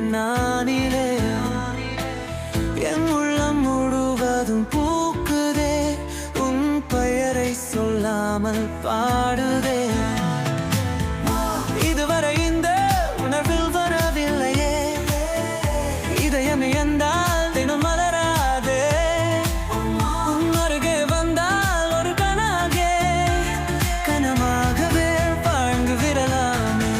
நானிலே என் உள்ளம் முழுவதும் பூக்குதே உன் பெயரை சொல்லாமல் பாடுதே இதுவரை இந்த உணர்வில் வரவில்லையே இதயமே என்றால் தினம் மலராதே உன் அருகே வந்தால் ஒரு கனாகே கனமாகவே வாழ்ந்து விடலாமே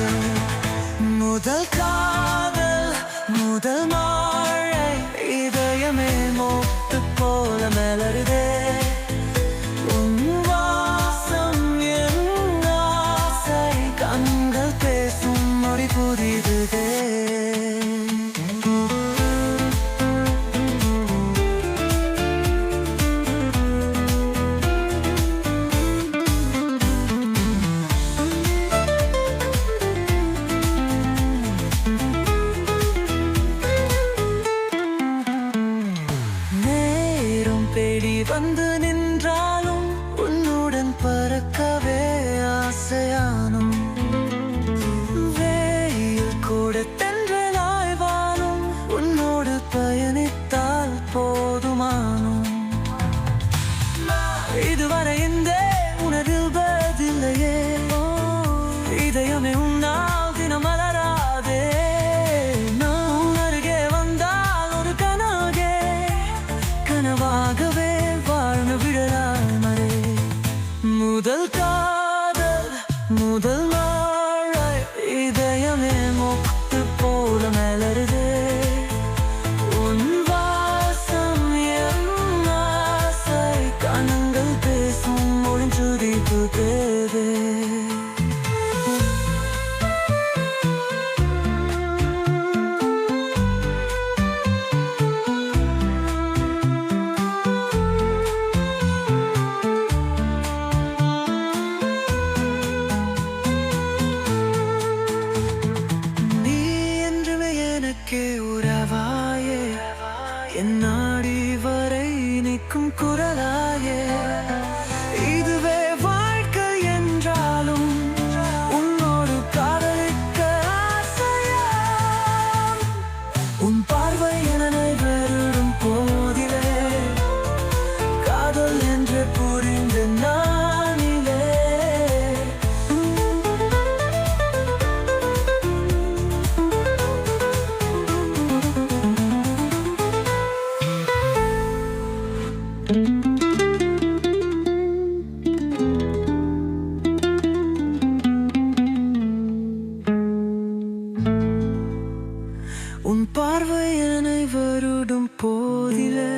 முதல் காதல் முதல் மழை இதயமே மொட்டு போல மலருதே உன் வாசம் என் ஆசை கண்கள் பேசும் மொழி புரியுதே தேடி வந்து நின்றாலும் உன்னுடன் பறக்கவே ஆசையானும் வெயில் கூட தென்றலாய் வாழும் உன்னோடு பயணித்தால் போதுமானும் இதுவரை இந்த உணர்வில் பதில்லையே இதயமே உன்னால் தினம் மலராதே நான் அருகே வந்தால் ஒரு கனவே கனவாகவே வாழ்ந்து விடலாமலே முதல் காதல் முதல் மழை இதயமே மொட்டு போல மலருதே உன் வாசம் என் ஆசை கண்கள் பேசும் மொழிஞ்சுதிப்புதே உறவாயே என் நாடி வரை நிற்கும் குரலாயே இதுவே வாழ்க்கை என்றாலும் உன்னோடு காதலிக்க ஆசையா உன் பார்வை என்னை வெறுடும் போதிலே காதல் என்று புரிந்து நானிலே உன் பார்வை என்னை வருடும் போதிலே